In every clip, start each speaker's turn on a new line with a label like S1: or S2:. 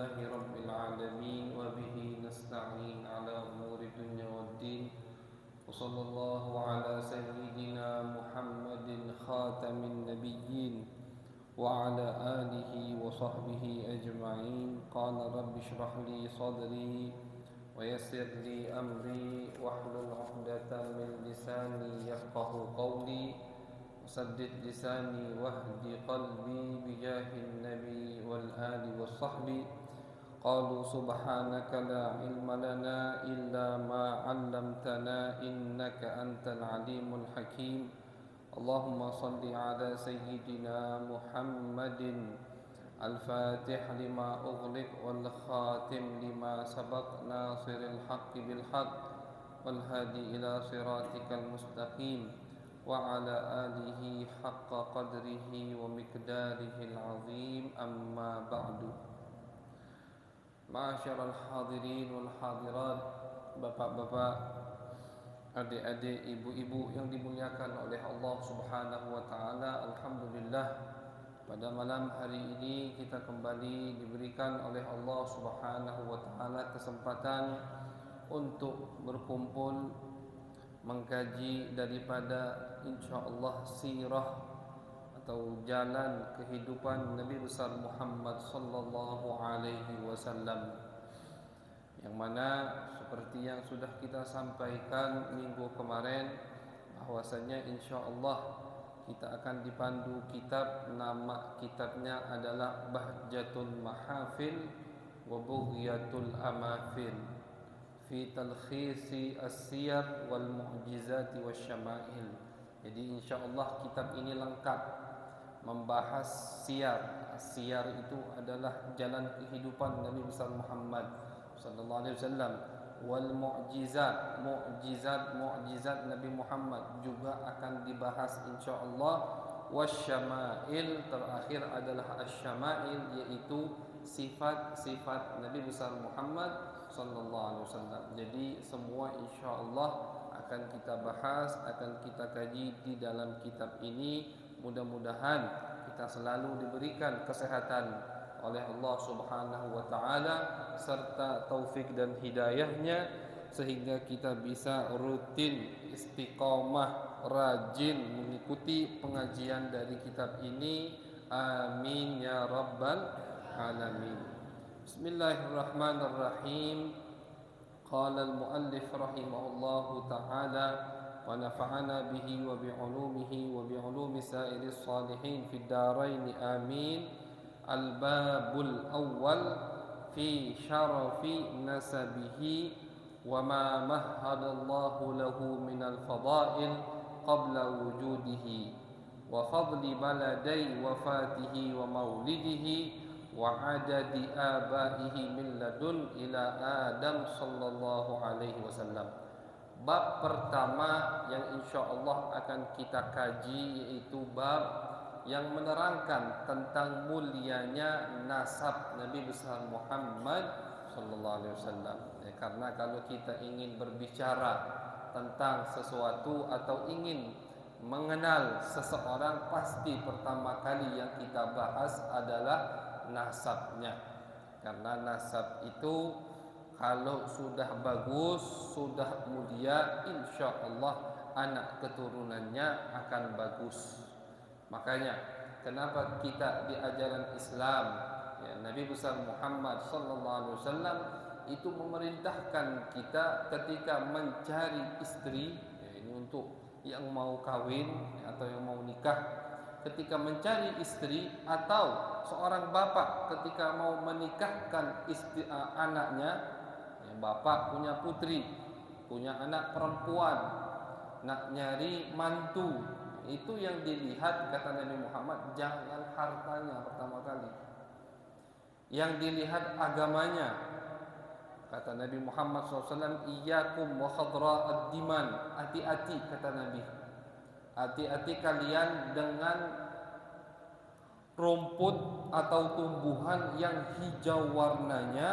S1: لله رب العالمين وبه نستعين على أمور الدنيا والدين وصلى الله على سيدنا محمد خاتم النبيين وعلى آله وصحبه أجمعين. قال رب اشرح لي صدري ويسر لي أمري واحلل عقدة من لساني يفقه قولي وسدد لساني واهد قلبي بجاه النبي والآل والصحب. قالوا سبحانك لا علم لنا إلا ما علمتنا إنك أنت العليم الحكيم. اللهم صل على سيدنا محمد الفاتح لما أغلق والخاتم لما سبق ناصر الحق بالحق والهادي إلى صراطك المستقيم وعلى آله حق قدره ومقداره العظيم. أما بعد. Ma'asyiral hadirin wal hadirat, bapak-bapak, adik-adik, ibu-ibu yang dimuliakan oleh Allah Subhanahu wa taala. Alhamdulillah, pada malam hari ini kita kembali diberikan oleh Allah Subhanahu wa taala kesempatan untuk berkumpul mengkaji daripada insyaallah sirah atau jalan kehidupan Nabi besar Muhammad sallallahu alaihi wasallam, yang mana seperti yang sudah kita sampaikan minggu kemarin bahwasanya insyaallah kita akan dipandu kitab, nama kitabnya adalah Bahjatul Mahafil wa Bughyatul Amafil fi talkhisi as-siyar wal mu'jizati wasyama'il. Jadi insyaallah kitab ini lengkap membahas siyar. Siyar itu adalah jalan kehidupan Nabi besar Muhammad sallallahu alaihi wasallam. Wal mu'jizat, mu'jizat Nabi Muhammad juga akan dibahas insyaallah. Wasyama'il, terakhir adalah asyama'il, yaitu sifat-sifat Nabi besar Muhammad sallallahu alaihi wasallam. Jadi semua insyaallah akan kita bahas, akan kita kaji di dalam kitab ini. Mudah-mudahan kita selalu diberikan kesehatan oleh Allah Subhanahu wa taala serta taufik dan hidayahnya, sehingga kita bisa rutin istiqomah rajin mengikuti pengajian dari kitab ini. Amin ya rabbal alamin. Bismillahirrahmanirrahim. Qala al-muallif rahimahullahu ta'ala wa nafa'ana bihi wa bi'ulumihi wa bi'ulumi sa'iris salihin fid darain amin. Al-babul awwal fi syarafi nasabihi wa ma mahhadallahu lahu minal fadail qabla wujudihi wa fadli baladai wafatihi wa maulidihi wa adadi abaihi min ladun ila Adam sallallahu alaihi wasallam. Bab pertama yang insyaallah akan kita kaji yaitu bab yang menerangkan tentang mulianya nasab Nabi besar Muhammad sallallahu alaihi wasallam. Karena kalau kita ingin berbicara tentang sesuatu atau ingin mengenal seseorang, pasti pertama kali yang kita bahas adalah nasabnya. Karena nasab itu kalau sudah bagus, sudah mulia, insyaallah anak keturunannya akan bagus. Makanya kenapa kita di ajaran Islam, ya, Nabi besar Muhammad sallallahu alaihi wasallam itu memerintahkan kita ketika mencari istri, ya, ini untuk yang mau kawin atau yang mau nikah, ketika mencari istri, atau seorang bapak ketika mau menikahkan anaknya, ya, bapak punya putri, punya anak perempuan, nak nyari mantu, itu yang dilihat kata Nabi Muhammad jangan hartanya pertama kali, yang dilihat agamanya. Kata Nabi Muhammad SAW, iyyakum wa khadra'ad diman, hati-hati kata Nabi, hati-hati kalian dengan rumput atau tumbuhan yang hijau warnanya,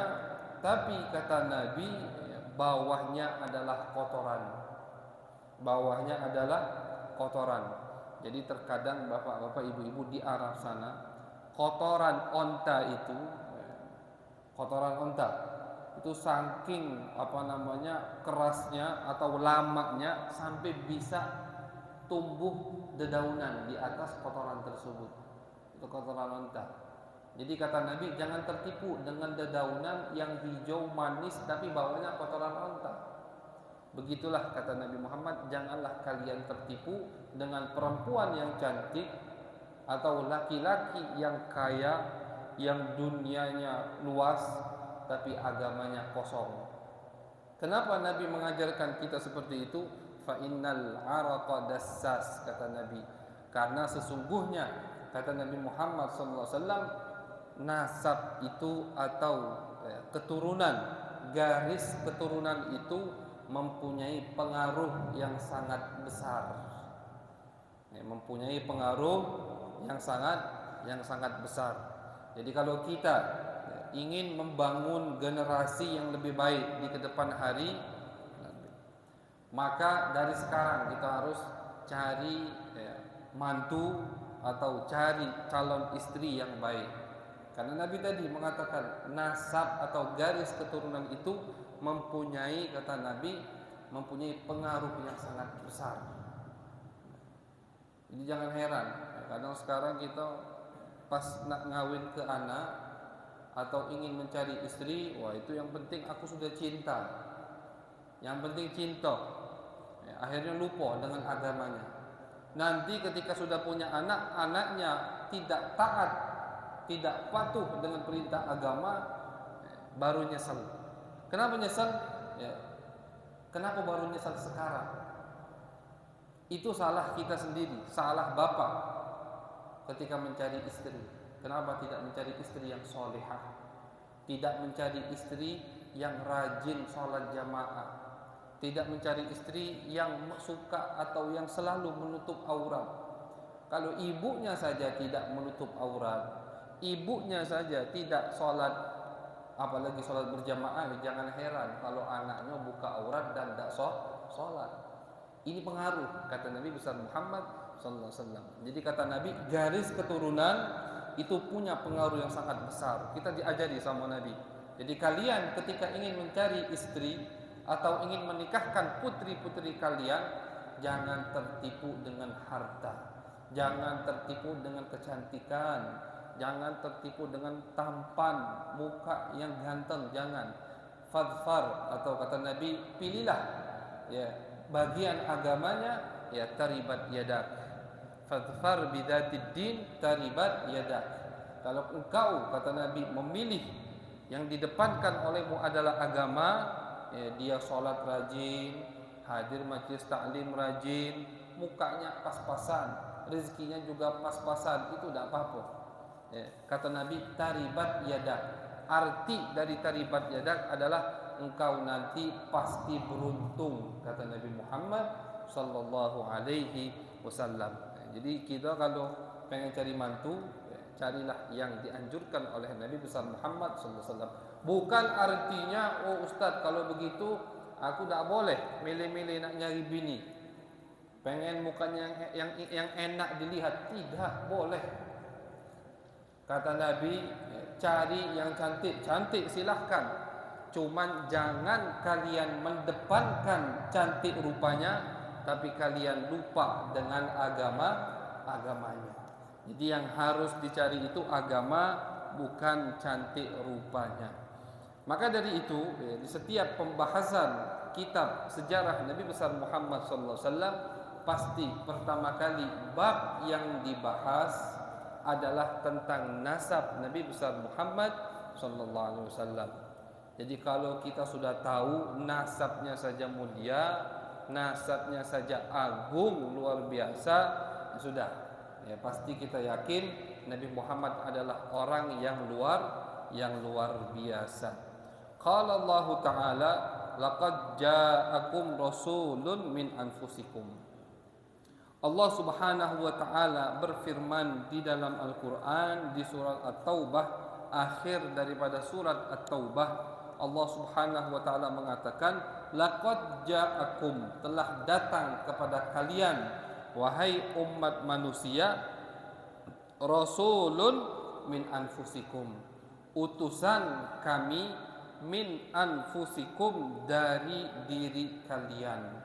S1: tapi kata Nabi bawahnya adalah kotoran. Bawahnya adalah kotoran. Jadi terkadang bapak-bapak, ibu-ibu di Arab sana, kotoran onta itu kotoran onta. Itu saking kerasnya atau lamanya sampai bisa tumbuh dedaunan di atas kotoran tersebut. Itu kotoran onta. Jadi kata Nabi, jangan tertipu dengan dedaunan yang hijau manis tapi baunya kotoran onta. Begitulah kata Nabi Muhammad, janganlah kalian tertipu dengan perempuan yang cantik atau laki-laki yang kaya, yang dunianya luas tapi agamanya kosong. Kenapa Nabi mengajarkan kita seperti itu? Fa innal araqa dassas, kata Nabi. Karena sesungguhnya kata Nabi Muhammad SAW, nasab itu atau keturunan, garis keturunan itu mempunyai pengaruh yang sangat besar. Mempunyai pengaruh yang sangat besar. Jadi kalau kita ingin membangun generasi yang lebih baik di kedepan hari, maka dari sekarang kita harus cari mantu atau cari calon istri yang baik. Karena Nabi tadi mengatakan nasab atau garis keturunan itu mempunyai, kata Nabi, mempunyai pengaruh yang sangat besar. Jadi jangan heran, kadang sekarang kita pas nak ngawin ke anak atau ingin mencari istri, wah itu yang penting aku sudah cinta, yang penting cinta, akhirnya lupa dengan agamanya. Nanti ketika sudah punya anak, anaknya tidak taat, tidak patuh dengan perintah agama, baru nyesel. Kenapa nyesel? Kenapa baru nyesel sekarang? Itu salah kita sendiri, salah bapak ketika mencari istri. Kenapa tidak mencari istri yang solehah? Tidak mencari istri yang rajin sholat jamaah. Tidak mencari istri yang suka atau yang selalu menutup aurat. Kalau ibunya saja tidak menutup aurat, ibunya saja tidak sholat, apalagi sholat berjamaah, jangan heran kalau anaknya buka aurat dan tidak sholat. Ini pengaruh, kata Nabi besar Muhammad SAW. Jadi kata Nabi, garis keturunan itu punya pengaruh yang sangat besar. Kita diajari sama Nabi. Jadi kalian ketika ingin mencari istri atau ingin menikahkan putri-putri kalian, jangan tertipu dengan harta, jangan tertipu dengan kecantikan, jangan tertipu dengan tampan, muka yang ganteng, jangan. Fadfar, atau kata Nabi, pilihlah bagian agamanya, taribat yadak. Fadfar bidatid din taribat yadak. Kalau engkau, kata Nabi, memilih yang didepankan olehmu adalah agama, dia sholat rajin, hadir majlis taklim rajin, mukanya pas-pasan, rezekinya juga pas-pasan, itu tidak apa-apa. Kata Nabi, taribat yadak. Arti dari taribat yadak adalah engkau nanti pasti beruntung, kata Nabi Muhammad sallallahu alaihi wasallam. Jadi kita kalau pengen cari mantu, carilah yang dianjurkan oleh Nabi besar Muhammad sallallahu alaihi wasallam. Bukan artinya, oh Ustaz, kalau begitu aku tidak boleh milih-milih nak nyari bini, pengen mukanya yang enak dilihat, tidak boleh. Kata Nabi, cari yang cantik silahkan, cuman jangan kalian mendepankan cantik rupanya, tapi kalian lupa dengan agamanya. Jadi yang harus dicari itu agama, bukan cantik rupanya. Maka dari itu, di setiap pembahasan kitab sejarah Nabi besar Muhammad SAW, pasti pertama kali bab yang dibahas adalah tentang nasab Nabi besar Muhammad SAW. Jadi kalau kita sudah tahu nasabnya saja mulia, nasabnya saja agung, luar biasa, sudah, pasti kita yakin Nabi Muhammad adalah orang yang luar biasa. Qala Allah Ta'ala, laqad ja'akum rasulun min anfusikum. Allah Subhanahu wa taala berfirman di dalam Al-Qur'an di surat At-Taubah, akhir daripada surat At-Taubah, Allah Subhanahu wa taala mengatakan, laqad ja'akum, telah datang kepada kalian wahai umat manusia, rasulun min anfusikum, utusan kami min anfusikum dari diri kalian.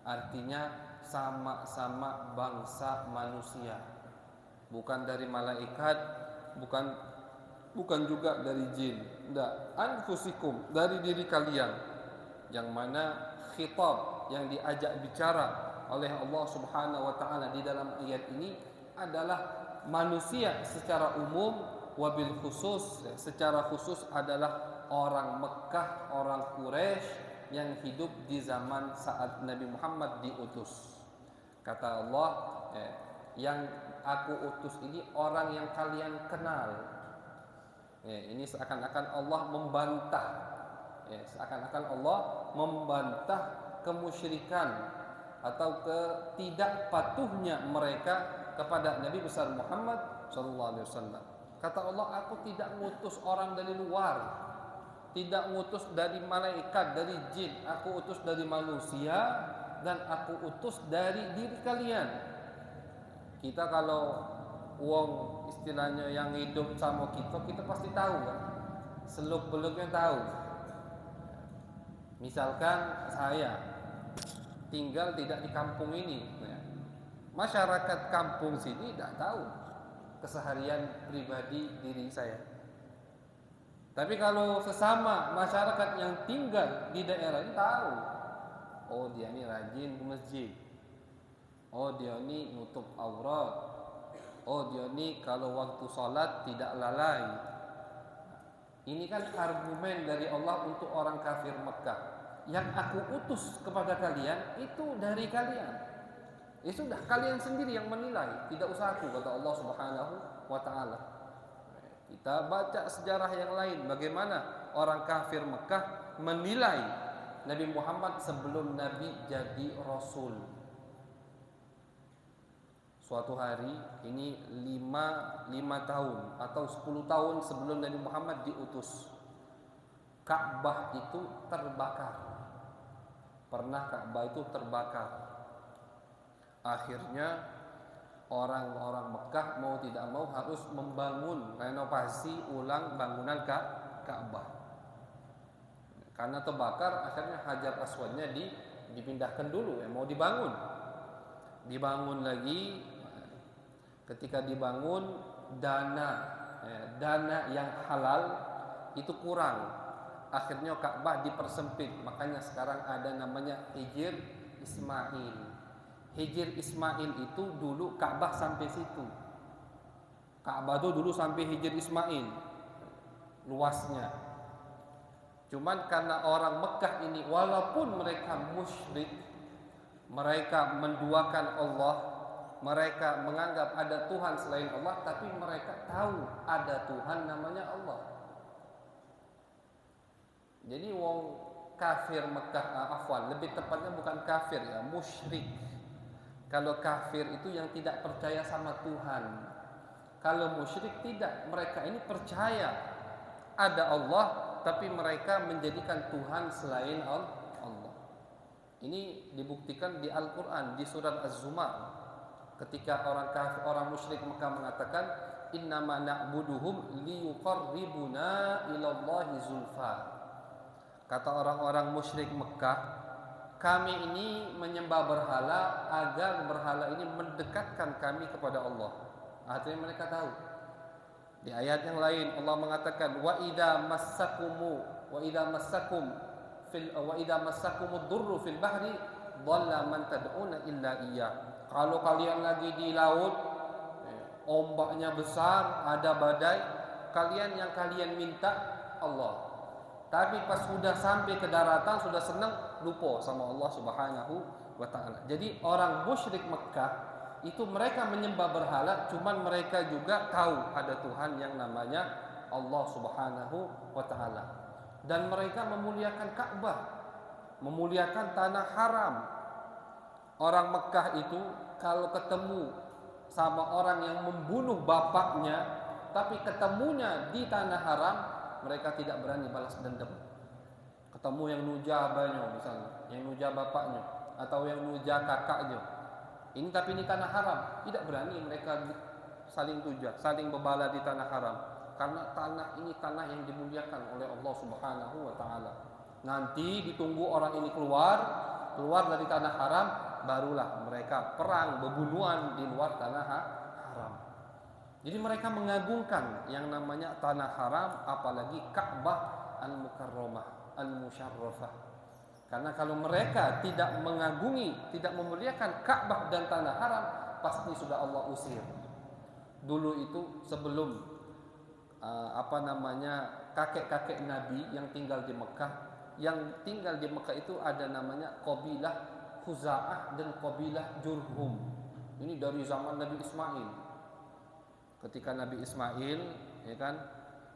S1: Artinya sama-sama bangsa manusia, bukan dari malaikat, bukan juga dari jin. Enggak, anfusikum, dari diri kalian, yang mana khitab yang diajak bicara oleh Allah Subhanahu wa taala di dalam ayat ini adalah manusia secara umum, wabil khusus, secara khusus adalah orang Mekah, orang Quraisy yang hidup di zaman saat Nabi Muhammad diutus. Kata Allah, yang aku utus ini orang yang kalian kenal. Ini seakan-akan Allah membantah, seakan-akan Allah membantah kemusyrikan atau ketidakpatuhnya mereka kepada Nabi besar Muhammad SAW. Kata Allah, aku tidak ngutus orang dari luar, tidak ngutus dari malaikat, dari jin. Aku utus dari manusia, dan aku utus dari diri kalian. Kita kalau wong istilahnya yang hidup sama kita pasti tahu kan, seluk-beluknya tahu. Misalkan saya tinggal tidak di kampung ini, masyarakat kampung sini tidak tahu keseharian pribadi diri saya. Tapi kalau sesama masyarakat yang tinggal di daerah ini tahu, oh dia ini rajin ke masjid, oh dia ini nutup aurat, oh dia ini kalau waktu sholat tidak lalai. Ini kan argumen dari Allah untuk orang kafir Mekah. Yang aku utus kepada kalian itu dari kalian. Ya sudah, kalian sendiri yang menilai, tidak usah aku, kata Allah Subhanahu wa taala. Kita baca sejarah yang lain, bagaimana orang kafir Mekah menilai Nabi Muhammad sebelum Nabi jadi Rasul. Suatu hari, ini 5 tahun atau 10 tahun sebelum Nabi Muhammad diutus, Ka'bah itu terbakar. Pernah Ka'bah itu terbakar. Akhirnya orang-orang Mekah mau tidak mau harus membangun, renovasi ulang bangunan Ka'bah. Karena terbakar, akhirnya Hajar Aswadnya dipindahkan dulu, mau dibangun. Dibangun lagi. Ketika dibangun, dana yang halal itu kurang. Akhirnya Ka'bah dipersempit. Makanya sekarang ada namanya Hijr Ismail. Hijr Ismail itu dulu Ka'bah sampai situ. Ka'bah itu dulu sampai Hijr Ismail luasnya. Cuman karena orang Mekah ini walaupun mereka musyrik, mereka menduakan Allah, mereka menganggap ada Tuhan selain Allah, tapi mereka tahu ada Tuhan namanya Allah. Jadi wong kafir Mekah, lebih tepatnya bukan kafir ya, musyrik. Kalau kafir itu yang tidak percaya sama Tuhan. Kalau musyrik tidak, mereka ini percaya ada Allah, tapi mereka menjadikan Tuhan selain Allah. Ini dibuktikan di Al-Quran, di surat Az-Zumar. Ketika orang musyrik Mekah mengatakan, innama na'buduhum liyuqarribuna ilallahi zulfa. Kata orang-orang musyrik Mekah, kami ini menyembah berhala agar berhala ini mendekatkan kami kepada Allah. Artinya mereka tahu. Di ayat yang lain Allah mengatakan, wa idza massakumud durru fil bahri dhalla man tad'una illa iyyah. Kalau kalian lagi di laut, ombaknya besar, ada badai, yang kalian minta Allah. Tapi pas sudah sampai ke daratan, sudah senang, lupa sama Allah Subhanahu wa ta'ala. Jadi orang musyrik Mekah itu mereka menyembah berhala, cuman mereka juga tahu ada Tuhan yang namanya Allah Subhanahu wa ta'ala. Dan mereka memuliakan Ka'bah, memuliakan tanah haram. Orang Mekah itu kalau ketemu sama orang yang membunuh bapaknya, tapi ketemunya di tanah haram, mereka tidak berani balas dendam. Ketemu yang nuja abahnya misalnya, yang nuja bapaknya, atau yang nuja kakaknya. Ini tapi ini tanah haram, tidak berani mereka saling tuja, saling berbala di tanah haram. karena tanah ini tanah yang dimuliakan oleh Allah Subhanahu wa taala. Nanti ditunggu orang ini keluar dari tanah haram, barulah mereka perang bebunuhan di luar tanah haram. Jadi mereka mengagungkan yang namanya tanah haram, apalagi Ka'bah al-Mukarramah, al-Musyarrafah. Karena kalau mereka tidak mengagungi, tidak memuliakan Ka'bah dan tanah haram, pasti sudah Allah usir. Dulu itu sebelum kakek-kakek Nabi yang tinggal di Mekah, itu ada namanya kabilah Khuza'ah dan kabilah Jurhum. Ini dari zaman Nabi Ismail. Ketika Nabi Ismail, ya kan,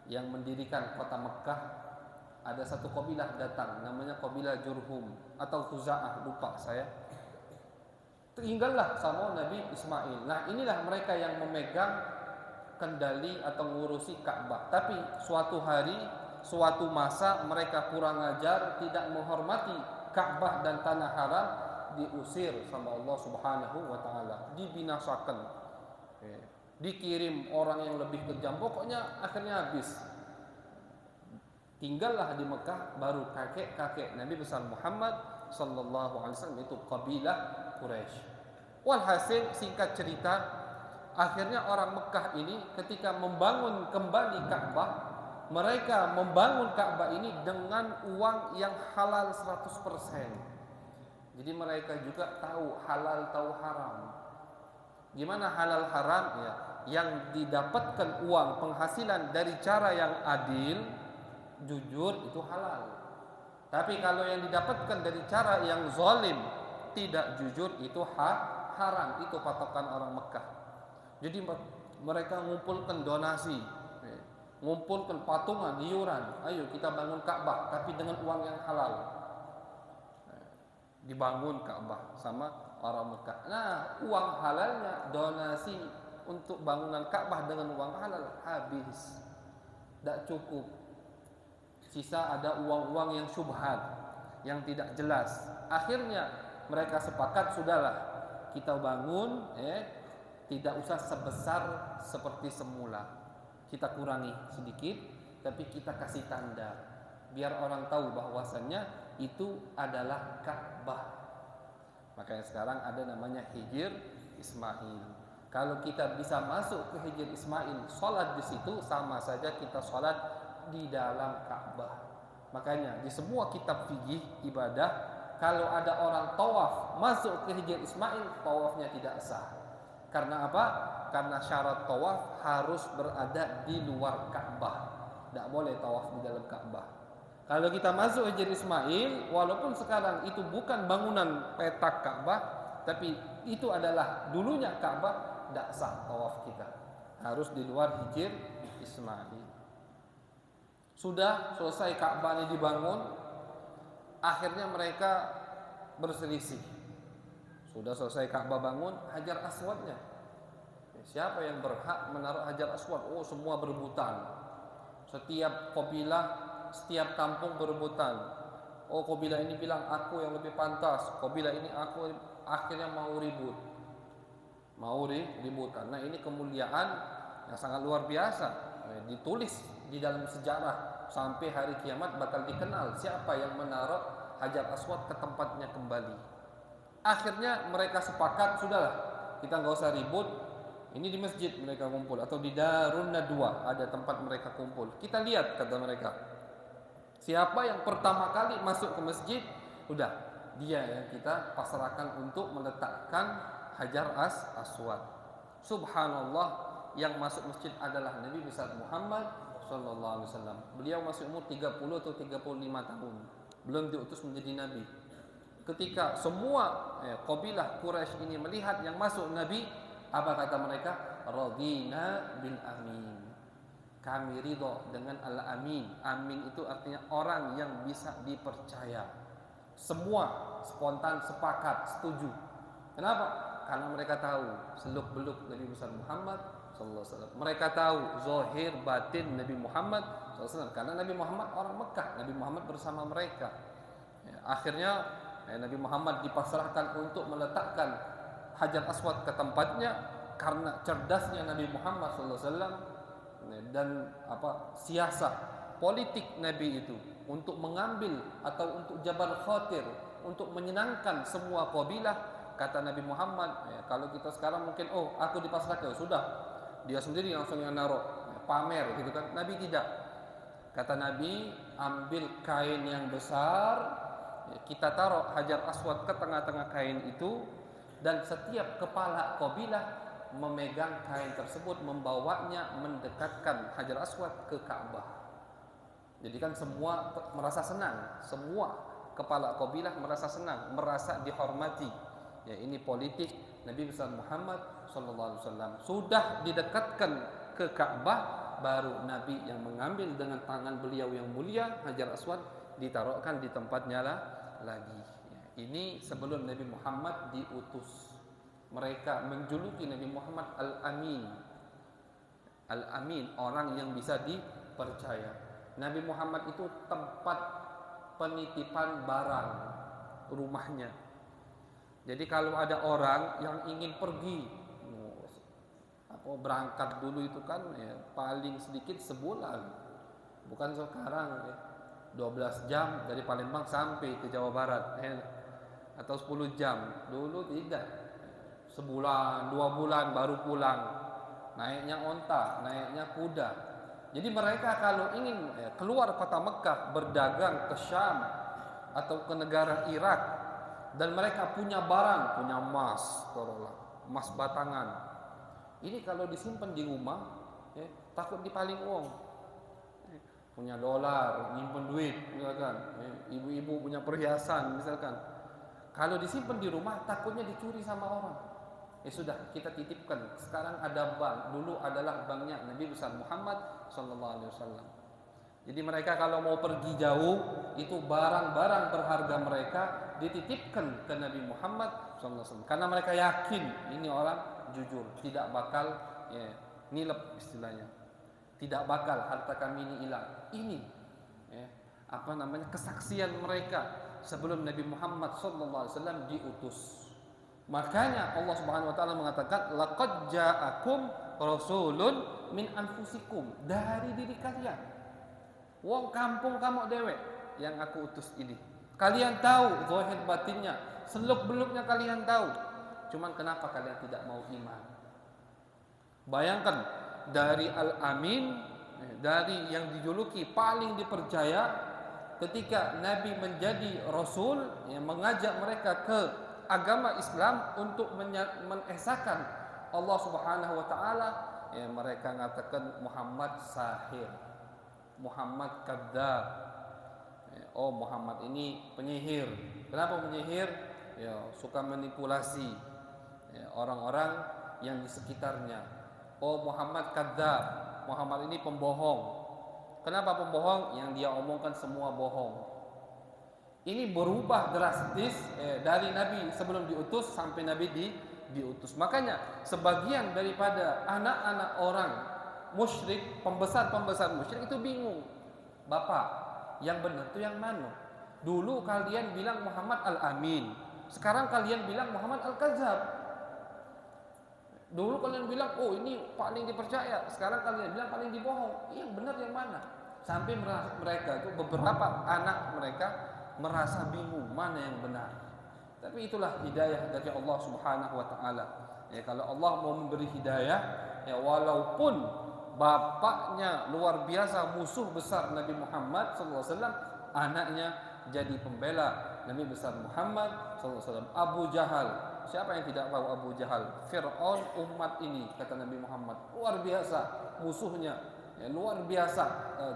S1: yang mendirikan kota Mekah, ada satu kabilah datang, namanya kabilah Jurhum atau Khuza'ah, lupa saya. Tinggallah sama Nabi Ismail. Nah, inilah mereka yang memegang kendali atau ngurusi Ka'bah. Tapi suatu hari, suatu masa mereka kurang ajar, tidak menghormati Ka'bah dan tanah haram, diusir sama Allah Subhanahu wa taala, dibinasakan. Dikirim orang yang lebih kejam, pokoknya akhirnya habis. Tinggallah di Mekah baru kakek-kakek Nabi besar Muhammad sallallahu alaihi wasallam, itu kabilah Quraisy. Walhasil, singkat cerita, akhirnya orang Mekah ini ketika membangun kembali Ka'bah, mereka membangun Ka'bah ini dengan uang yang halal 100%. Jadi mereka juga tahu halal tahu haram. Gimana halal haram? Ya, yang didapatkan uang penghasilan dari cara yang adil, jujur, itu halal. Tapi kalau yang didapatkan dari cara yang zalim, tidak jujur, itu haram. Itu patokan orang Mekah. Jadi mereka mengumpulkan donasi, mengumpulkan patungan, iuran, ayo kita bangun Ka'bah, tapi dengan uang yang halal. Dibangun Ka'bah sama orang Mekah. Nah, uang halalnya, donasi untuk bangunan Ka'bah dengan uang halal habis, tidak cukup. Sisa ada uang-uang yang syubhat, yang tidak jelas. Akhirnya mereka sepakat, sudahlah kita bangun, tidak usah sebesar seperti semula, kita kurangi sedikit, tapi kita kasih tanda biar orang tahu bahwasannya itu adalah Ka'bah. Makanya sekarang ada namanya Hijr Ismail. Kalau kita bisa masuk ke Hijr Ismail, sholat di situ sama saja kita sholat di dalam Ka'bah. Makanya di semua kitab fikih ibadah, kalau ada orang tawaf masuk ke Hijr Ismail, tawafnya tidak sah. Karena apa? Karena syarat tawaf harus berada di luar Ka'bah, tidak boleh tawaf di dalam Ka'bah. Kalau kita masuk Hijr Ismail, walaupun sekarang itu bukan bangunan petak Ka'bah, tapi itu adalah dulunya Ka'bah, tidak sah tawaf kita, harus di luar Hijr Ismail. Sudah selesai Ka'bah ini dibangun, akhirnya mereka berselisih. Sudah selesai Ka'bah bangun, Hajar Aswadnya, siapa yang berhak menaruh Hajar Aswad? Oh, semua berebutan. Setiap kabilah, setiap kampung berebutan. Oh, kabilah ini bilang aku yang lebih pantas, kabilah ini aku, akhirnya mau ribut. Nah, ini kemuliaan yang sangat luar biasa. Ditulis di dalam sejarah sampai hari kiamat bakal dikenal siapa yang menaruh Hajar Aswad ke tempatnya kembali. Akhirnya mereka sepakat, sudahlah kita nggak usah ribut. Ini di masjid mereka kumpul, atau di Darun Nadwa ada tempat mereka kumpul. Kita lihat, kata mereka, siapa yang pertama kali masuk ke masjid, udah dia yang kita pasrahkan untuk meletakkan Hajar Aswad. Subhanallah, yang masuk masjid adalah Nabi besar Muhammad sallallahu alaihi wasallam. Beliau masih umur 30 atau 35 tahun, belum diutus menjadi nabi. Ketika semua kabilah Quraisy ini melihat yang masuk Nabi, apa kata mereka? Radina bil amin. Kami ridho dengan al-amin. Amin itu artinya orang yang bisa dipercaya. Semua spontan sepakat, setuju. Kenapa? Karena mereka tahu seluk-beluk Nabi besar Muhammad sallallahu alaihi wasallam. Mereka tahu zahir batin Nabi Muhammad sallallahu alaihi wasallam. Karena Nabi Muhammad orang Mekah, Nabi Muhammad bersama mereka. Akhirnya Nabi Muhammad dipasrahkan untuk meletakkan Hajar Aswad ke tempatnya. Karena cerdasnya Nabi Muhammad sallallahu alaihi wasallam, dan siasat politik Nabi itu untuk mengambil atau untuk jabal khatir, untuk menyenangkan semua kabilah. Kata Nabi Muhammad, kalau kita sekarang mungkin aku dipasrahkan, sudah dia sendiri langsung yang naruh, pamer gitu kan. Nabi tidak. Kata Nabi, ambil kain yang besar, kita taruh Hajar Aswad ke tengah-tengah kain itu, dan setiap kepala kabilah memegang kain tersebut, membawanya mendekatkan Hajar Aswad ke Ka'bah. Jadi kan semua merasa senang, semua kepala kabilah merasa senang, merasa dihormati. Ya, ini politik Nabi besar Muhammad sallallahu alaihi wasallam. Sudah didekatkan ke Ka'bah, baru Nabi yang mengambil dengan tangan beliau yang mulia Hajar Aswad, ditaruhkan di tempatnya lagi. Ya, ini sebelum Nabi Muhammad diutus. Mereka menjuluki Nabi Muhammad Al-Amin. Al-Amin, orang yang bisa dipercaya. Nabi Muhammad itu tempat penitipan barang rumahnya. Jadi kalau ada orang yang ingin pergi, berangkat dulu itu kan paling sedikit sebulan. Bukan sekarang 12 jam dari Palembang sampai ke Jawa Barat atau 10 jam. Dulu tidak. Sebulan, 2 bulan baru pulang. Naiknya onta, naiknya kuda. Jadi mereka kalau ingin keluar kota Mekah, berdagang ke Syam atau ke negara Irak, dan mereka punya barang, punya emas, emas batangan. Ini kalau disimpan di rumah, takut dipaling uang. Punya dolar, nyimpen duit, misalkan. Ibu-ibu punya perhiasan, misalkan. Kalau disimpan di rumah, takutnya dicuri sama orang. Sudah, kita titipkan. Sekarang ada bank. Dulu adalah banknya Nabi besar Muhammad sallallahu alaihi wasallam. Jadi mereka kalau mau pergi jauh, itu barang-barang berharga mereka dititipkan ke Nabi Muhammad sallallahu alaihi wasallam. Karena mereka yakin ini orang jujur, tidak bakal nilep istilahnya. Tidak bakal harta kami ini hilang. Ini kesaksian mereka sebelum Nabi Muhammad sallallahu alaihi wasallam diutus. Makanya Allah Subhanahu wa taala mengatakan laqad ja'akum rasulun min anfusikum, dari diri kalian. Wong kampung kamu dewek yang aku utus ini. Kalian tahu zahir batinnya, seluk-beluknya kalian tahu. Cuman kenapa kalian tidak mau iman? Bayangkan dari Al-Amin, dari yang dijuluki paling dipercaya, ketika Nabi menjadi Rasul, mengajak mereka ke agama Islam untuk mengesahkan Allah Subhanahu wa taala, mereka mengatakan Muhammad sahir, Muhammad kadzdzab. Muhammad ini penyihir. Kenapa penyihir? Suka manipulasi orang-orang yang di sekitarnya. Muhammad kadzdzab. Muhammad ini pembohong. Kenapa pembohong? Yang dia omongkan semua bohong. Ini berubah drastis dari Nabi sebelum diutus sampai Nabi diutus. Makanya sebagian daripada anak-anak orang musyrik, pembesar-pembesar musyrik itu bingung. Bapak, yang benar itu yang mana? Dulu kalian bilang Muhammad Al-Amin, sekarang kalian bilang Muhammad Al-Kadzdzab. Dulu kalian bilang ini paling dipercaya, sekarang kalian bilang paling dibohong. Yang benar yang mana? Sampai mereka itu beberapa anak mereka merasa bingung mana yang benar. Tapi itulah hidayah dari Allah Subhanahu wa taala. Kalau Allah mau memberi hidayah, walaupun bapaknya luar biasa musuh besar Nabi Muhammad sallallahu alaihi wasallam, anaknya jadi pembela Nabi besar Muhammad sallallahu alaihi wasallam. Abu Jahal, siapa yang tidak tahu Abu Jahal? Fir'aun umat ini, kata Nabi Muhammad, luar biasa musuhnya, luar biasa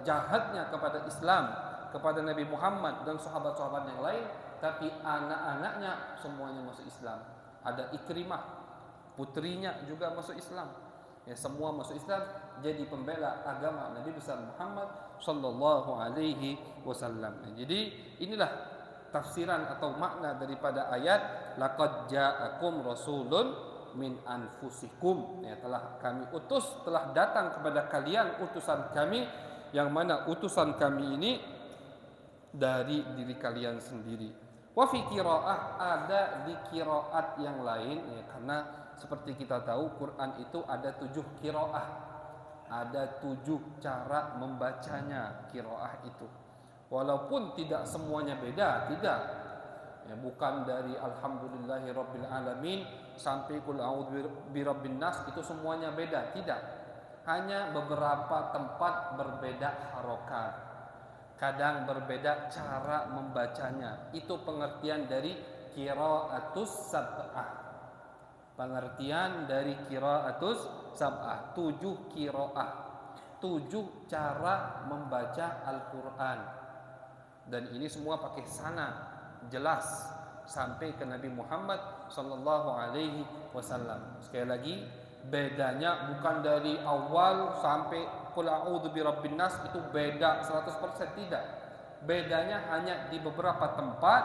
S1: jahatnya kepada Islam, kepada Nabi Muhammad dan sahabat-sahabat yang lain. Tapi anak-anaknya semuanya masuk Islam. Ada Ikrimah, putrinya juga masuk Islam. Semua masuk Islam, jadi pembela agama Nabi besar Muhammad sallallahu alaihi wasallam. Jadi inilah tafsiran atau makna daripada ayat laqad ja'akum rasulun min anfusikum. Telah kami utus, telah datang kepada kalian utusan kami, yang mana utusan kami ini dari diri kalian sendiri. Wa fi qiraah, ada di qiraat yang lain, karena seperti kita tahu Quran itu ada 7 qiraah. Ada 7 cara membacanya qiraah itu. Walaupun tidak semuanya beda, tidak. Ya, bukan dari alhamdulillahirabbil alamin sampai qul a'udzu birabbin nas itu semuanya beda, tidak. Hanya beberapa tempat berbeda harokat. Kadang berbeda cara membacanya. Itu pengertian dari qiraatus sab'ah. Pengertian dari qiraatus sab'ah, 7 qiraah, 7 cara membaca Al-Quran. Dan ini semua pakai sanad jelas sampai ke Nabi Muhammad sallallahu alaihi wasallam. Sekali lagi, bedanya bukan dari awal sampai qul a'udzu birabbin nas itu beda 100%, tidak. Bedanya hanya di beberapa tempat,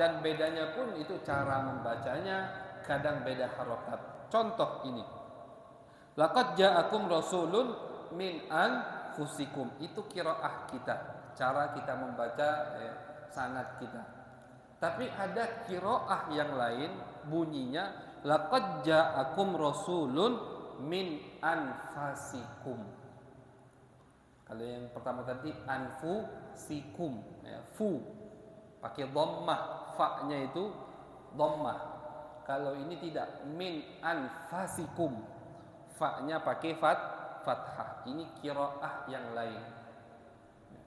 S1: dan bedanya pun itu cara membacanya, kadang beda harokat. Contoh ini, laqad ja'akum rasulun min anfusikum, itu qiraah kita, cara kita membaca sanad kita. Tapi ada qiraah yang lain bunyinya laqad ja'akum rasulun min anfasikum. Kalau yang pertama tadi anfusikum, fu pakai dhammah, fa-nya itu dhammah. Kalau ini tidak, min anfasikum, fa-nya pakai fathah. Ini qiraah yang lain.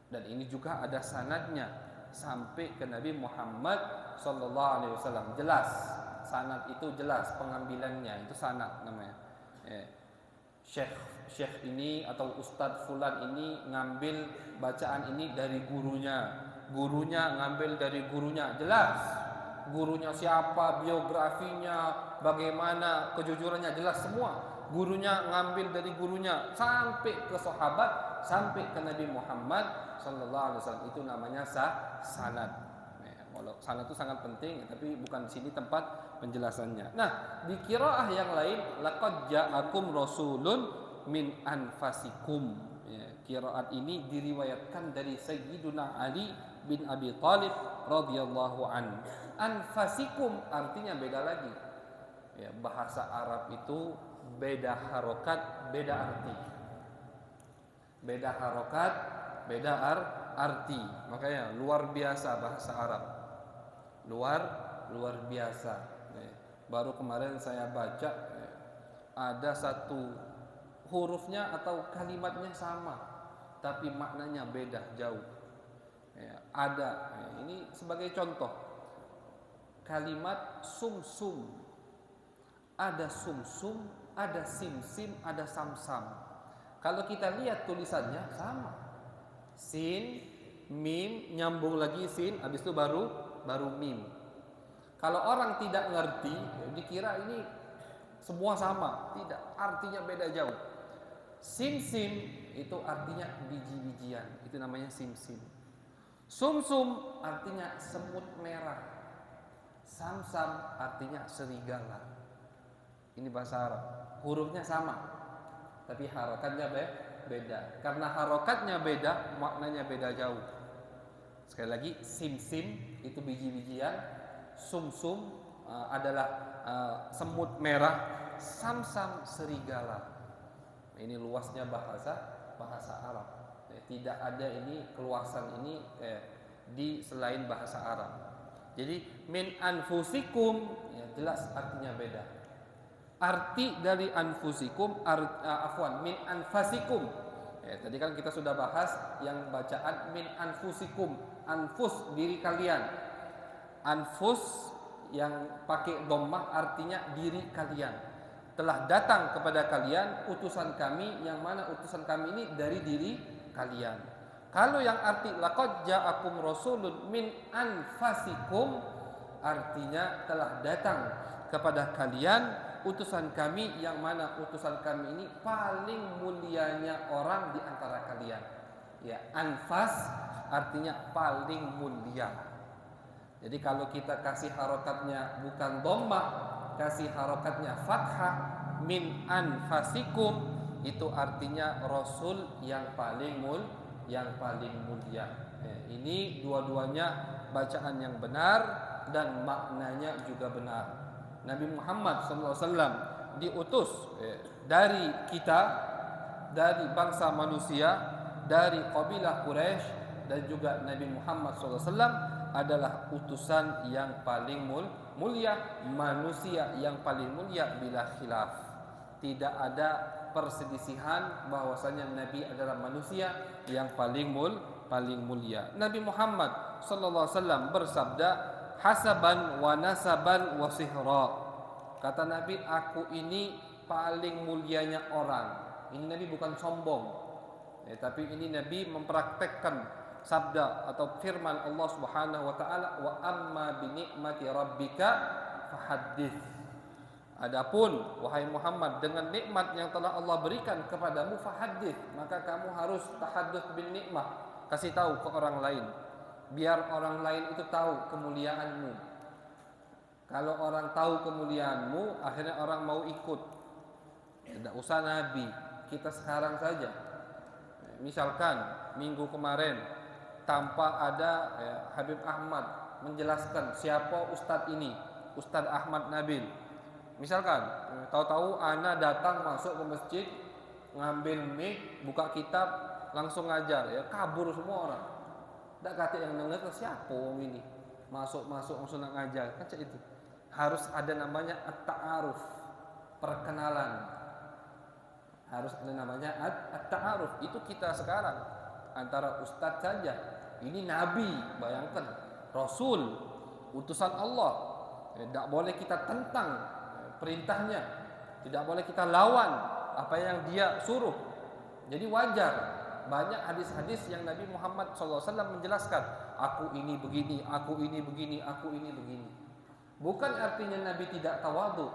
S1: Dan ini juga ada sanadnya sampai ke Nabi Muhammad sallallahu alaihi wasallam. Jelas, sanad itu jelas pengambilannya, itu sanad namanya. Syekh ini atau Ustadz Fulan ini ngambil bacaan ini dari gurunya, gurunya ngambil dari gurunya, jelas. Gurunya siapa, biografinya, bagaimana, kejujurannya jelas semua. Gurunya ngambil dari gurunya sampai ke sahabat, sampai ke Nabi Muhammad sallallahu alaihi wasallam. Itu namanya sanad. Walau sanad itu sangat penting, tapi bukan di sini tempat penjelasannya. Nah, di qiraah yang lain laqad ja'akum rasulun min anfasikum. Qiraat ini diriwayatkan dari Sayyiduna Ali bin Abi Thalib radhiyallahu an. Anfasikum artinya beda lagi. Ya, bahasa Arab itu beda harokat, beda arti. Beda harokat, beda arti. Makanya luar biasa bahasa Arab. Luar biasa. Baru kemarin saya baca, ada satu hurufnya atau kalimatnya sama, tapi maknanya beda jauh. Ada, ini sebagai contoh, kalimat sumsum. Ada sumsum, ada simsim, ada samsam. Kalau kita lihat tulisannya sama. Sin, mim, nyambung lagi sin, habis itu baru mim. Kalau orang tidak ngerti, dikira ini semua sama. Tidak, artinya beda jauh. Simsim itu artinya biji-bijian, itu namanya simsim. Sumsum artinya semut merah. Samsam artinya serigala. Ini bahasa Arab. Hurufnya sama, tapi harokatnya beda. Karena harokatnya beda, maknanya beda jauh. Sekali lagi, simsim itu biji-bijian, sumsum adalah semut merah, samsam serigala. Ini luasnya bahasa Arab. Tidak ada ini keluasan ini di selain bahasa Arab. Jadi min anfusikum jelas artinya beda. Arti dari anfusikum min anfasikum. Tadi kan kita sudah bahas yang bacaan min anfusikum, anfus diri kalian. Anfus yang pakai dhammah artinya diri kalian. Telah datang kepada kalian utusan kami, yang mana utusan kami ini dari diri kalian. Kalau yang arti laqad ja'akum rasulun min anfasikum, artinya telah datang kepada kalian utusan kami, yang mana utusan kami ini paling mulianya orang di antara kalian. Ya, anfas artinya paling mulia. Jadi kalau kita kasih harokatnya bukan dhammah, kasih harokatnya fathah, min anfasikum, itu artinya rasul yang paling mulia. Ini dua-duanya bacaan yang benar dan maknanya juga benar. Nabi Muhammad SAW diutus dari kita dari bangsa manusia, dari kabilah Quraisy, dan juga Nabi Muhammad SAW adalah utusan yang paling mulia, manusia yang paling mulia bila khilaf. Tidak ada perselisihan bahwasanya Nabi adalah manusia yang paling mulia. Nabi Muhammad SAW bersabda, hasaban wa nasaban wa sihra. Kata Nabi, aku ini paling mulianya orang. Ini Nabi bukan sombong, tapi ini Nabi mempraktekkan sabda atau firman Allah Subhanahu wa taala, wa amma bi ni'mati rabbika fahaddits. Adapun wahai Muhammad, dengan nikmat yang telah Allah berikan kepadamu, fahaddits, maka kamu harus tahadduts bin nikmah, kasih tahu ke orang lain, biar orang lain itu tahu kemuliaanmu. Kalau orang tahu kemuliaanmu, akhirnya orang mau ikut. Tidak usah Nabi, kita sekarang saja. Misalkan minggu kemarin tanpa ada Habib Ahmad menjelaskan siapa Ustadz ini, Ustadz Ahmad Nabil. Misalkan tahu-tahu ana datang masuk ke masjid, ngambil mic, buka kitab, langsung ngajar, kabur semua orang. Tak kata yang dengar siapa ini, masuk langsung ngajar, kan itu. Harus ada namanya at-ta'aruf, perkenalan. Harus ada namanya at-ta'aruf. Itu kita sekarang antara ustadz saja. Ini nabi, bayangkan, rasul, utusan Allah. Tidak boleh kita tentang perintahnya, tidak boleh kita lawan apa yang dia suruh. Jadi wajar banyak hadis-hadis yang Nabi Muhammad SAW menjelaskan, aku ini begini, aku ini begini, aku ini begini. Bukan artinya Nabi tidak tawadhu,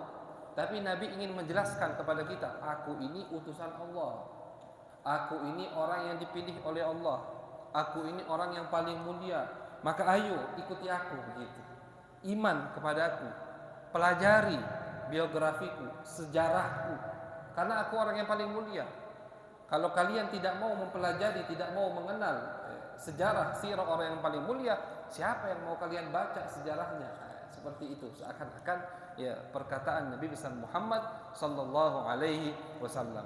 S1: tapi Nabi ingin menjelaskan kepada kita, aku ini utusan Allah, aku ini orang yang dipilih oleh Allah, aku ini orang yang paling mulia, maka ayo ikuti aku, begitu. Iman kepada aku, pelajari biografiku, sejarahku, karena aku orang yang paling mulia. Kalau kalian tidak mau mempelajari, tidak mau mengenal sejarah sirah orang yang paling mulia, siapa yang mau kalian baca sejarahnya? Seperti itu, seakan-akan perkataan Nabi besar Muhammad sallallahu alaihi wasallam.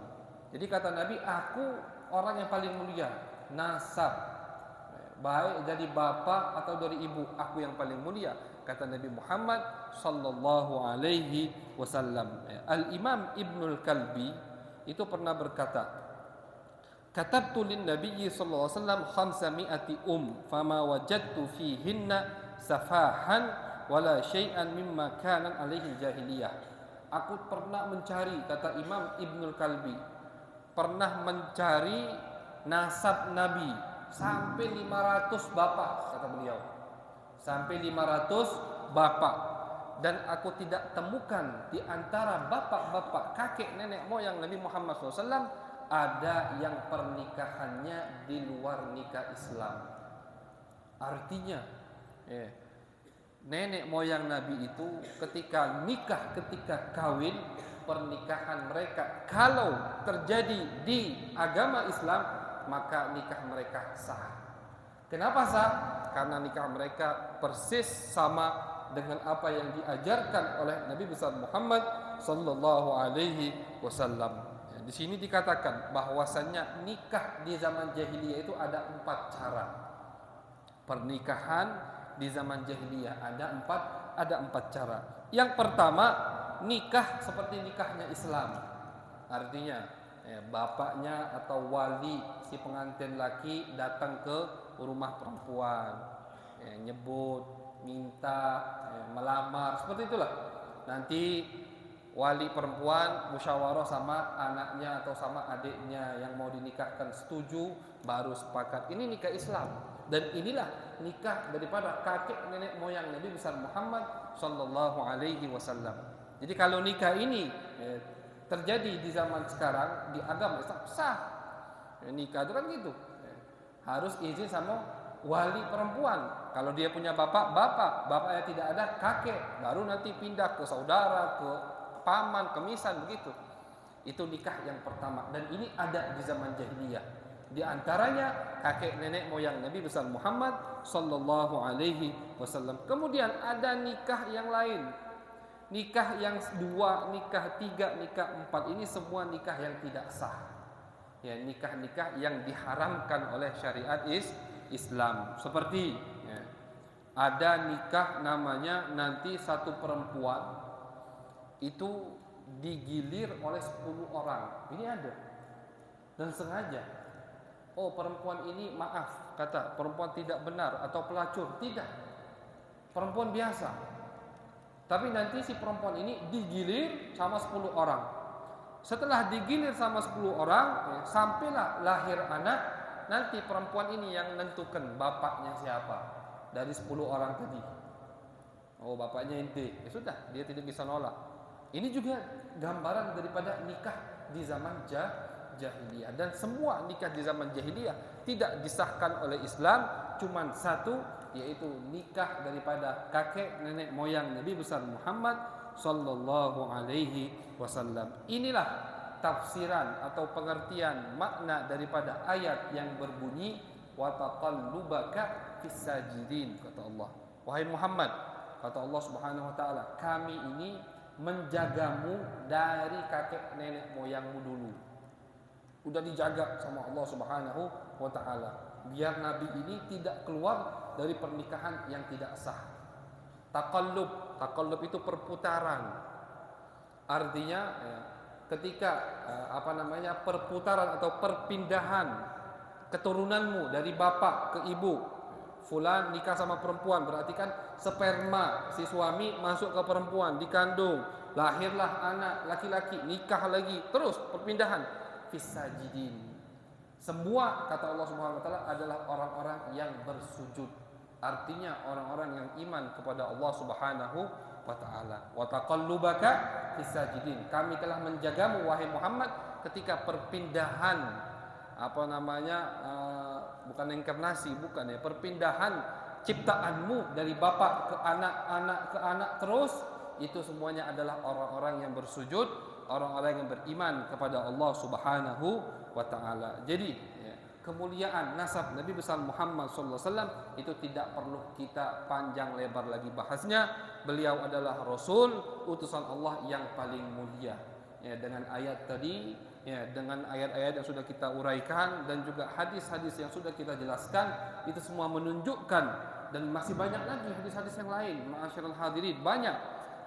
S1: Jadi kata Nabi, aku orang yang paling mulia, nasab, baik dari bapak atau dari ibu, aku yang paling mulia, kata Nabi Muhammad sallallahu alaihi wasallam. Al-Imam Ibnul Kalbi itu pernah berkata, katabtu lin nabiyyi sallallahu alaihi wasallam 500 fama wajadtu fihinna safahan wala syai'an mimma kanan alaihi jahiliyah. Aku pernah mencari, kata Imam Ibnul Kalbi, pernah mencari nasab Nabi sampai 500 bapak, kata beliau. Sampai 500 bapak. Dan aku tidak temukan di antara bapak-bapak, kakek nenek moyang Nabi Muhammad SAW ada yang pernikahannya di luar nikah Islam. Artinya nenek moyang Nabi itu ketika nikah, ketika kawin, pernikahan mereka kalau terjadi di agama Islam, maka nikah mereka sah. Kenapa sah? Karena nikah mereka persis sama dengan apa yang diajarkan oleh Nabi besar Muhammad sallallahu alaihi wasallam. Di sini dikatakan bahwasannya nikah di zaman jahiliyah itu ada 4 cara. Pernikahan di zaman jahiliyah ada 4 cara. Yang pertama, nikah seperti nikahnya Islam. Artinya bapaknya atau wali si pengantin laki datang ke rumah perempuan, nyebut, minta, melamar, seperti itulah. Nanti wali perempuan musyawarah sama anaknya atau sama adiknya yang mau dinikahkan, setuju, baru sepakat. Ini nikah Islam. Dan inilah nikah daripada kakek nenek moyang Nabi besar Muhammad sallallahu alaihi wasallam. Jadi kalau nikah ini terjadi di zaman sekarang di agama Islam sah. Nikah itu kan gitu. Harus izin sama wali perempuan. Kalau dia punya bapaknya tidak ada, kakek, baru nanti pindah ke saudara, ke paman, ke misan, begitu. Itu nikah yang pertama, dan ini ada di zaman jahiliyah. Di antaranya kakek nenek moyang Nabi besar Muhammad sallallahu alaihi wasallam. Kemudian ada nikah yang lain. Nikah yang 2, nikah 3, nikah 4, ini semua nikah yang tidak sah. Ya, nikah-nikah yang diharamkan oleh syariat Islam. Seperti ya, ada nikah namanya nanti satu perempuan itu digilir oleh 10 orang. Ini ada. Dan sengaja. Oh, perempuan ini maaf, kata perempuan tidak benar atau pelacur. Tidak. Perempuan biasa. Tapi nanti si perempuan ini digilir sama 10 orang. Setelah digilir sama 10 orang, sampailah lahir anak, nanti perempuan ini yang menentukan bapaknya siapa dari 10 orang tadi. Oh, bapaknya ente. Ya sudah, dia tidak bisa nolak. Ini juga gambaran daripada nikah di zaman jahiliyah. Dan semua nikah di zaman jahiliyah tidak disahkan oleh Islam, cuman satu, yaitu nikah daripada kakek nenek moyang Nabi besar Muhammad sallallahu alaihi wasallam. Inilah tafsiran atau pengertian makna daripada ayat yang berbunyi wa taqallubaka fis sajidin, kata Allah. Wahai Muhammad, kata Allah Subhanahu wa taala, kami ini menjagamu dari kakek nenek moyangmu dulu. Udah dijaga sama Allah Subhanahu wa taala biar Nabi ini tidak keluar dari pernikahan yang tidak sah. Taqallub itu perputaran. Artinya ya, ketika perputaran atau perpindahan keturunanmu dari bapak ke ibu, fulan nikah sama perempuan, berarti kan sperma si suami masuk ke perempuan, dikandung, lahirlah anak laki-laki, nikah lagi, terus perpindahan. Fisajidin. Semua kata Allah Subhanahu wa taala adalah orang-orang yang bersujud. Artinya orang-orang yang iman kepada Allah Subhanahu wa taala. Wa taqallubaka fisajidin. Kami telah menjagamu wahai Muhammad ketika perpindahan bukan inkarnasi, bukan ya, perpindahan ciptaanmu dari bapak ke anak, anak ke anak, terus itu semuanya adalah orang-orang yang bersujud, orang-orang yang beriman kepada Allah Subhanahu wa taala. Jadi ya, kemuliaan nasab Nabi besar Muhammad sallallahu alaihi wasallam itu tidak perlu kita panjang lebar lagi bahasnya. Beliau adalah rasul, utusan Allah yang paling mulia. Ya, dengan ayat tadi, ya, dengan ayat-ayat yang sudah kita uraikan dan juga hadis-hadis yang sudah kita jelaskan, itu semua menunjukkan, dan masih banyak lagi hadis-hadis yang lain, ma'asyiral hadirin, banyak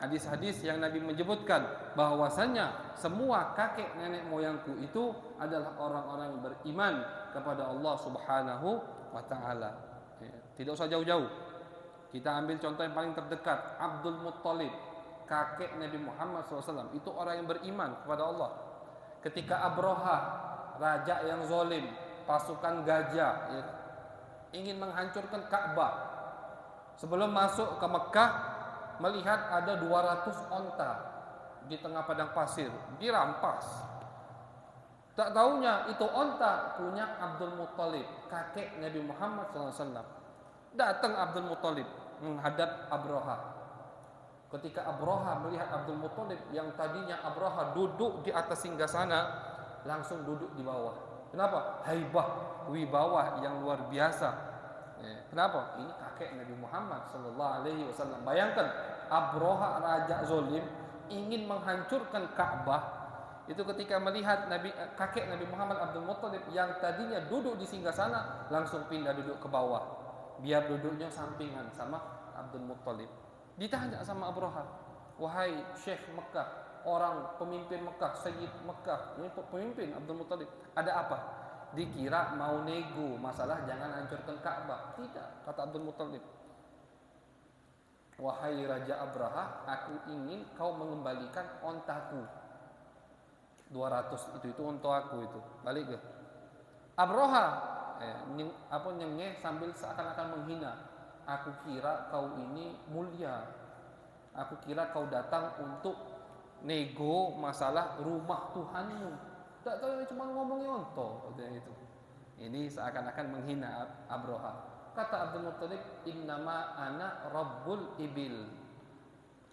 S1: hadis-hadis yang Nabi menyebutkan bahwasanya semua kakek nenek moyangku itu adalah orang-orang yang beriman kepada Allah Subhanahu wa taala. Ya, tidak usah jauh-jauh. Kita ambil contoh yang paling terdekat, Abdul Muttalib, kakek Nabi Muhammad SAW, itu orang yang beriman kepada Allah. Ketika Abraha, raja yang zalim, pasukan gajah ya, ingin menghancurkan Ka'bah, sebelum masuk ke Mekah, melihat ada 200 onta di tengah padang pasir, dirampas. Tak taunya itu onta punya Abdul Muttalib, kakek Nabi Muhammad SAW. Datang Abdul Muttalib menghadap Abraha. Ketika Abraha melihat Abdul Muttalib yang tadinya Abraha duduk di atas singgasana, langsung duduk di bawah. Kenapa? Haibah, wibawa yang luar biasa. Kenapa? Ini kakek Nabi Muhammad sallallahu alaihi wasallam. Bayangkan, Abraha raja zalim ingin menghancurkan Ka'bah. Itu ketika melihat kakek Nabi Muhammad Abdul Muttalib yang tadinya duduk di singgasana, langsung pindah duduk ke bawah. Biar duduknya sampingan sama Abdul Muttalib. Ditanya sama Abraha, wahai Syekh Mekah, orang pemimpin Mekah, Sayyid Mekah, ini pemimpin Abdul Muttalib, ada apa? Dikira mau nego masalah jangan hancurkan Ka'bah. Tidak, kata Abdul Muttalib, wahai Raja Abraha, aku ingin kau mengembalikan ontaku 200 itu unta aku itu. Balik ke Abraha, nyengeh sambil seakan-akan menghina. Aku kira kau ini mulia. Aku kira kau datang untuk nego masalah rumah Tuhanmu. Tak tahu, cuma ngomongnya onto katanya itu. Ini seakan-akan menghina Abraha. Kata Abdul Muttalib, innama ana rabbul ibil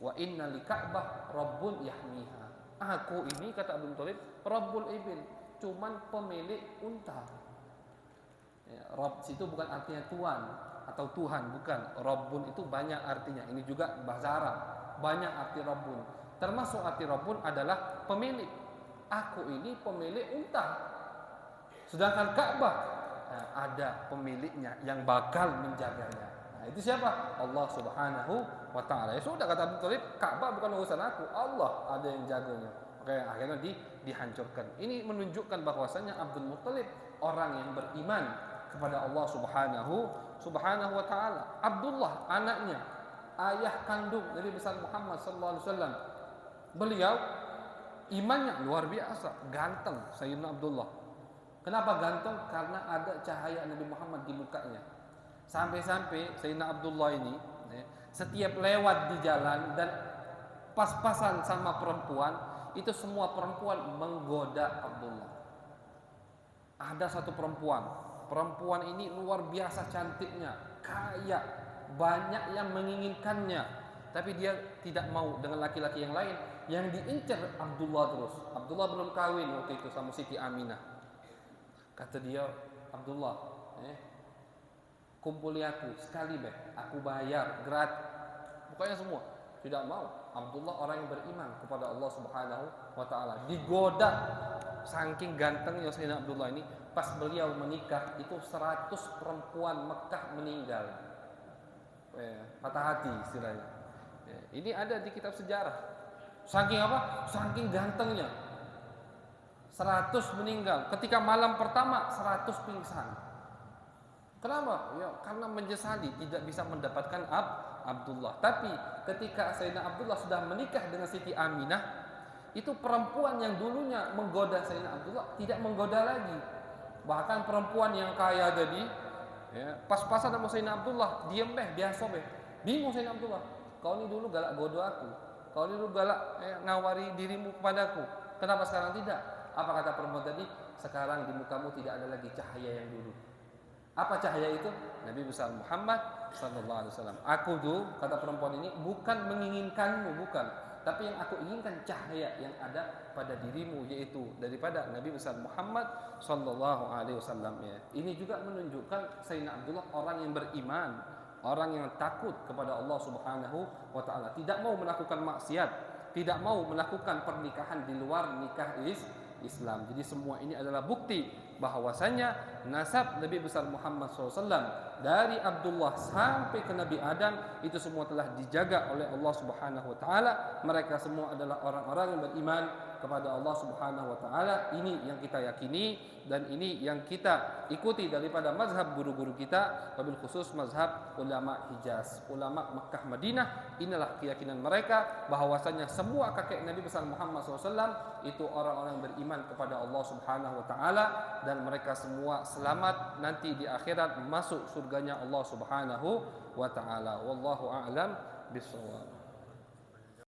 S1: wa inna li Ka'bah rabbun yahmiha. Aku ini, kata Abdul Muttalib, rabbul ibil, cuman pemilik unta. Ya, Rabb itu bukan artinya tuan atau Tuhan, bukan. Rabbun itu banyak artinya. Ini juga bahasa Arab, banyak arti Rabbun. Termasuk arti Rabbun adalah pemilik. Aku ini pemilik unta. Sedangkan Ka'bah ada pemiliknya yang bakal menjaganya. Nah, itu siapa? Allah Subhanahu wa taala. Ya sudah, kata Abu Thalib, Ka'bah bukan urusan aku, Allah ada yang jaganya. Makanya akhirnya dihancurkan. Ini menunjukkan bahwasanya Abdul Muthalib orang yang beriman kepada Allah Subhanahu wa taala. Abdullah anaknya, ayah kandung Nabi besar Muhammad sallallahu alaihi wasallam. Beliau imannya luar biasa, ganteng Sayyidina Abdullah. Kenapa ganteng? Karena ada cahaya Nabi Muhammad di mukanya. Sampai-sampai Sayyidina Abdullah ini setiap lewat di jalan dan pas-pasan sama perempuan, itu semua perempuan menggoda Abdullah. Ada satu perempuan ini luar biasa cantiknya, kaya, banyak yang menginginkannya, tapi dia tidak mau dengan laki-laki yang lain. Yang diincar Abdullah terus. Abdullah belum kawin waktu itu sama Siti Aminah. Kata dia, Abdullah, kumpuli aku sekali aku bayar gratis. Pokoknya semua. Tidak mau. Abdullah orang yang beriman kepada Allah Subhanahu wa taala. Digoda saking gantengnya Sayyidina Abdullah ini, pas beliau menikah itu 100 perempuan Mekah meninggal. Patah hati istilahnya. Ini ada di kitab sejarah. Saking apa? Saking gantengnya. 100 meninggal. Ketika malam pertama 100 pingsan. Kenapa? Ya, karena menyesali tidak bisa mendapatkan Abdullah. Tapi ketika Sayyidina Abdullah sudah menikah dengan Siti Aminah, itu perempuan yang dulunya menggoda Sayyidina Abdullah tidak menggoda lagi. Bahkan perempuan yang kaya tadi, pas-pasan sama Sayyidina Abdullah, diem biasa bingung Sayyidina Abdullah. Kau ini dulu galak godo aku, kau ini dulu galak ngawari dirimu kepadaku. Kenapa sekarang tidak? Apa kata perempuan tadi? Sekarang di mukamu tidak ada lagi cahaya yang dulu. Apa cahaya itu? Nabi besar Muhammad sallallahu alaihi wasallam. Aku tuh, kata perempuan ini, bukan menginginkanmu, bukan, tapi yang aku inginkan cahaya yang ada pada dirimu, yaitu daripada Nabi besar Muhammad sallallahu alaihi wasallam. Ini juga menunjukkan Sayyidina Abdullah orang yang beriman, orang yang takut kepada Allah Subhanahu wa taala, tidak mau melakukan maksiat, tidak mau melakukan pernikahan di luar nikah Islam. Jadi semua ini adalah bukti bahwasanya nasab Nabi besar Muhammad SAW dari Abdullah sampai ke Nabi Adam itu semua telah dijaga oleh Allah Subhanahu wa taala. Mereka semua adalah orang-orang yang beriman kepada Allah Subhanahu wa taala. Ini yang kita yakini dan ini yang kita ikuti daripada mazhab guru-guru kita, wabil khusus mazhab ulama Hijaz, ulama Makkah Madinah. Inilah keyakinan mereka bahwasanya semua kakek Nabi besar Muhammad SAW itu orang-orang yang beriman kepada Allah Subhanahu wa taala, dan mereka semua selamat nanti di akhirat masuk surganya Allah Subhanahu wa taala. Wallahu a'lam bishawab.